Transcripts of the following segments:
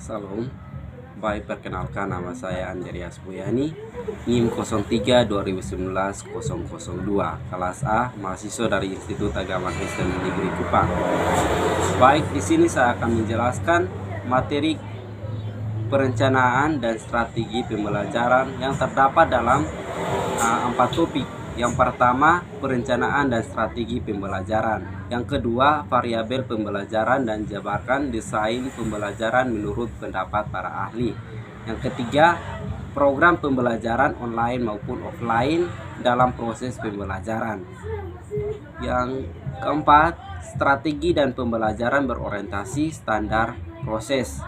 Salam. Baik, perkenalkan nama saya Andreas Boyani, NIM 03 2019 002, kelas A, mahasiswa dari Institut Agama Kristen Negeri Kupang. Baik, di sini saya akan menjelaskan materi perencanaan dan strategi pembelajaran yang terdapat dalam 4 topik. Yang pertama, perencanaan dan strategi pembelajaran. Yang kedua, variabel pembelajaran dan jabarkan desain pembelajaran menurut pendapat para ahli. Yang ketiga, program pembelajaran online maupun offline dalam proses pembelajaran. Yang keempat, strategi dan pembelajaran berorientasi standar proses.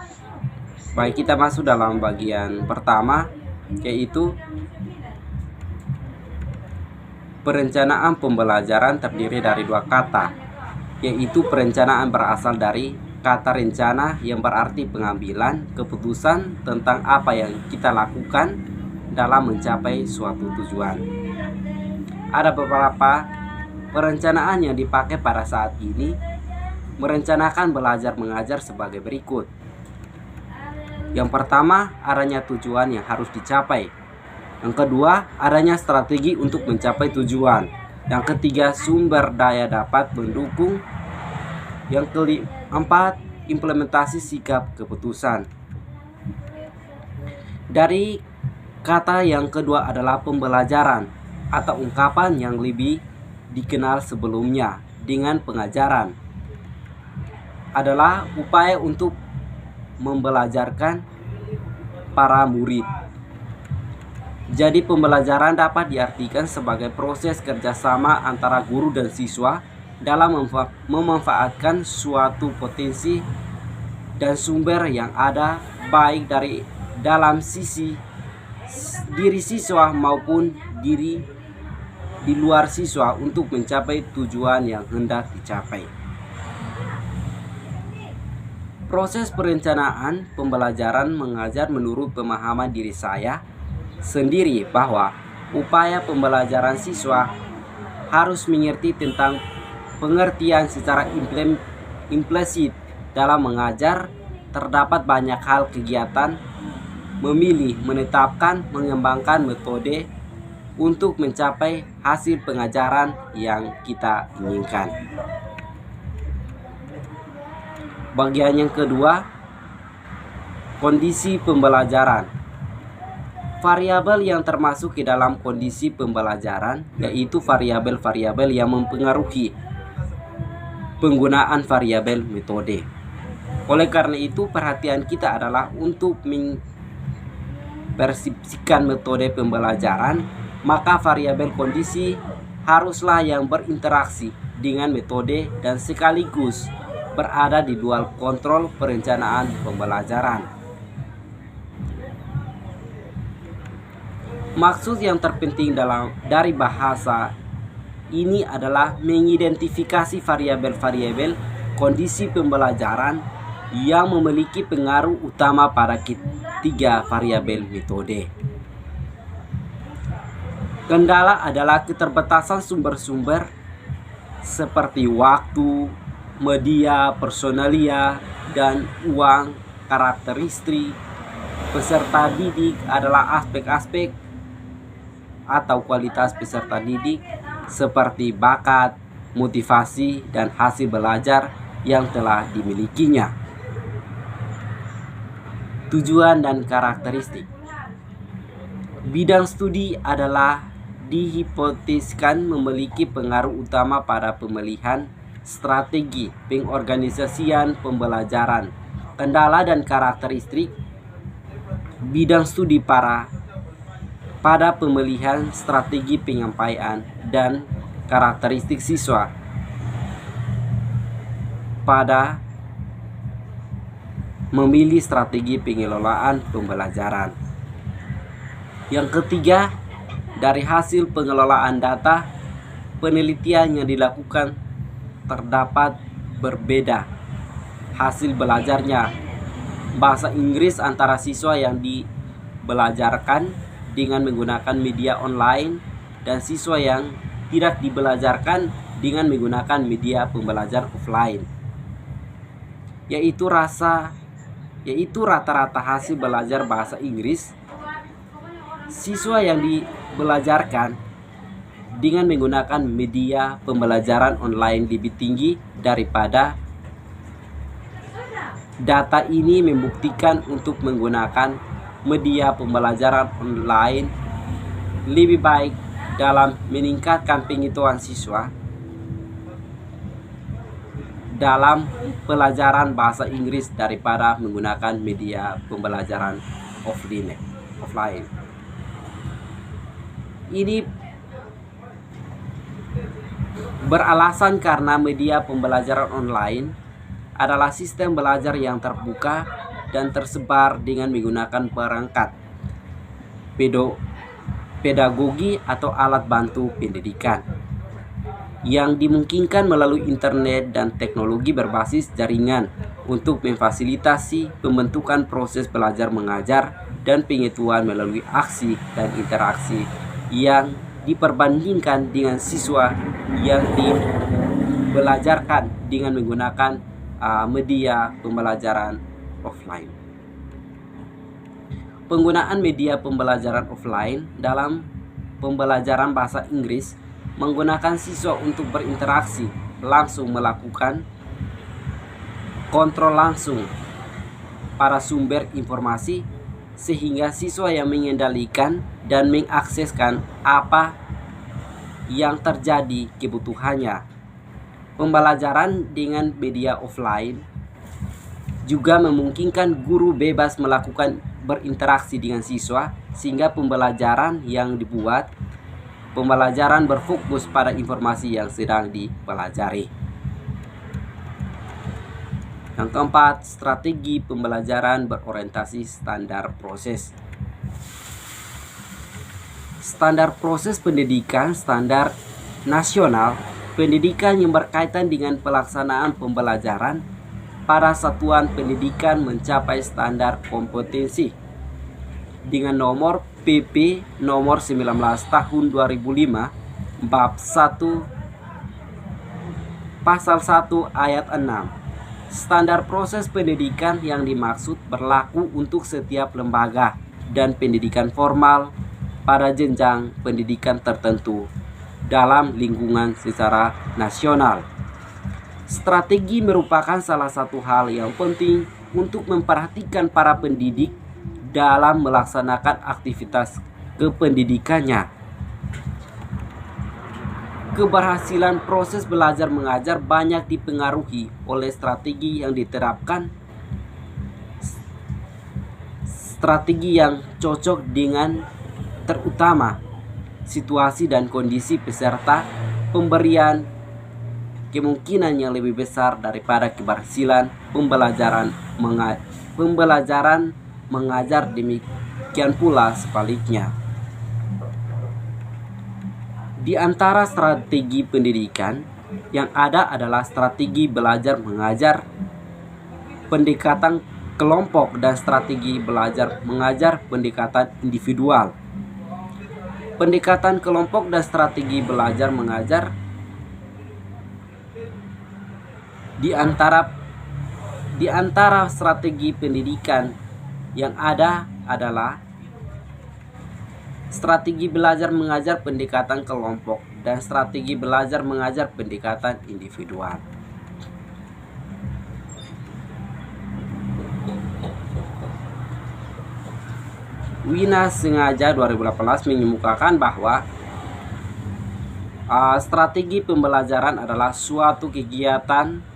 Baik, kita masuk dalam bagian pertama, yaitu perencanaan pembelajaran terdiri dari dua kata, yaitu perencanaan berasal dari kata rencana yang berarti pengambilan keputusan tentang apa yang kita lakukan dalam mencapai suatu tujuan. Ada beberapa perencanaan yang dipakai pada saat ini. Merencanakan belajar mengajar sebagai berikut. Yang pertama, adanya tujuan yang harus dicapai. Yang kedua, adanya strategi untuk mencapai tujuan. Yang ketiga, sumber daya dapat mendukung. Yang keempat, implementasi sikap keputusan. Dari kata yang kedua adalah pembelajaran atau ungkapan yang lebih dikenal sebelumnya dengan pengajaran. Adalah upaya untuk membelajarkan para murid. Jadi pembelajaran dapat diartikan sebagai proses kerjasama antara guru dan siswa dalam memanfaatkan suatu potensi dan sumber yang ada baik dari dalam sisi diri siswa maupun diri di luar siswa untuk mencapai tujuan yang hendak dicapai. Proses perencanaan pembelajaran mengajar menurut pemahaman diri saya sendiri bahwa upaya pembelajaran siswa harus mengerti tentang pengertian secara implisit dalam mengajar. Terdapat banyak hal kegiatan memilih, menetapkan, mengembangkan metode untuk mencapai hasil pengajaran yang kita inginkan. Bagian yang kedua, kondisi pembelajaran. Variabel yang termasuk ke dalam kondisi pembelajaran yaitu variabel-variabel yang mempengaruhi penggunaan variabel metode. Oleh karena itu, perhatian kita adalah untuk mempersepsikan metode pembelajaran, maka variabel kondisi haruslah yang berinteraksi dengan metode dan sekaligus berada di dual kontrol perencanaan pembelajaran. Maksud yang terpenting dari bahasa ini adalah mengidentifikasi variabel-variabel kondisi pembelajaran yang memiliki pengaruh utama pada ketiga variabel metode. Kendala adalah keterbatasan sumber-sumber seperti waktu, media, personalia, dan uang. Karakteristik peserta didik adalah aspek-aspek atau kualitas peserta didik seperti bakat, motivasi, dan hasil belajar yang telah dimilikinya. Tujuan dan karakteristik. Bidang studi adalah dihipotesiskan memiliki pengaruh utama pada pemilihan strategi pengorganisasian pembelajaran. Kendala dan karakteristik bidang studi pada pemilihan strategi penyampaian dan karakteristik siswa pada memilih strategi pengelolaan pembelajaran. Yang ketiga, dari hasil pengelolaan data, penelitian yang dilakukan terdapat berbeda hasil belajarnya. Bahasa Inggris antara siswa yang dibelajarkan dengan menggunakan media online dan siswa yang tidak dibelajarkan dengan menggunakan media pembelajaran offline, yaitu rasa yaitu rata-rata hasil belajar bahasa Inggris siswa yang dibelajarkan dengan menggunakan media pembelajaran online lebih tinggi daripada data ini membuktikan untuk menggunakan media pembelajaran online lebih baik dalam meningkatkan pengetahuan siswa dalam pelajaran bahasa Inggris daripada menggunakan media pembelajaran offline. Ini beralasan karena media pembelajaran online adalah sistem belajar yang terbuka dan tersebar dengan menggunakan perangkat pedagogi atau alat bantu pendidikan yang dimungkinkan melalui internet dan teknologi berbasis jaringan untuk memfasilitasi pembentukan proses belajar mengajar dan pengetahuan melalui aksi dan interaksi yang diperbandingkan dengan siswa yang dibelajarkan dengan menggunakan media pembelajaran offline. Penggunaan media pembelajaran offline dalam pembelajaran bahasa Inggris menggunakan siswa untuk berinteraksi langsung, melakukan kontrol langsung pada sumber informasi, sehingga siswa yang mengendalikan dan mengakseskan apa yang terjadi kebutuhannya. Pembelajaran dengan media offline juga memungkinkan guru bebas melakukan berinteraksi dengan siswa, sehingga pembelajaran berfokus pada informasi yang sedang dipelajari. Yang keempat, strategi pembelajaran berorientasi standar proses. Standar proses pendidikan, standar nasional pendidikan yang berkaitan dengan pelaksanaan pembelajaran pada satuan pendidikan mencapai standar kompetensi dengan nomor PP nomor 19 tahun 2005 bab 1 pasal 1 ayat 6. Standar proses pendidikan yang dimaksud berlaku untuk setiap lembaga dan pendidikan formal pada jenjang pendidikan tertentu dalam lingkungan secara nasional. Strategi merupakan salah satu hal yang penting untuk memperhatikan para pendidik dalam melaksanakan aktivitas kependidikannya. Keberhasilan proses belajar mengajar banyak dipengaruhi oleh strategi yang diterapkan, strategi yang cocok dengan terutama situasi dan kondisi peserta, pemberian kemungkinan yang lebih besar daripada keberhasilan pembelajaran mengajar, demikian pula sebaliknya. Di antara strategi pendidikan yang ada adalah strategi belajar mengajar, pendekatan kelompok, dan strategi belajar mengajar pendekatan individual. Pendekatan kelompok dan strategi belajar mengajar di antara strategi pendidikan yang ada adalah strategi belajar mengajar pendekatan kelompok dan strategi belajar mengajar pendekatan individual. Wina Sengaja 2018 mengemukakan bahwa strategi pembelajaran adalah suatu kegiatan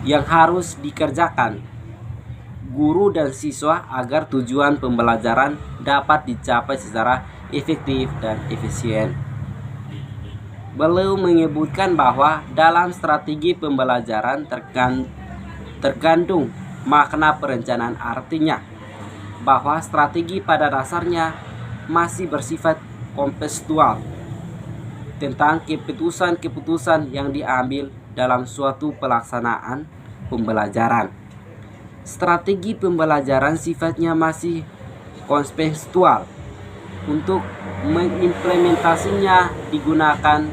yang harus dikerjakan guru dan siswa agar tujuan pembelajaran dapat dicapai secara efektif dan efisien. Beliau menyebutkan bahwa dalam strategi pembelajaran terkandung makna perencanaan, artinya bahwa strategi pada dasarnya masih bersifat kontekstual tentang keputusan-keputusan yang diambil dalam suatu pelaksanaan pembelajaran. Strategi pembelajaran sifatnya masih kontekstual. Untuk mengimplementasinya digunakan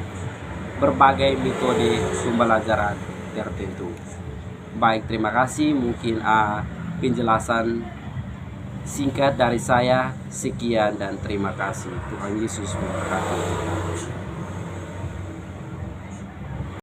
berbagai metode pembelajaran tertentu. Baik, terima kasih. Mungkin penjelasan singkat dari saya. Sekian dan terima kasih. Tuhan Yesus memberkati kita.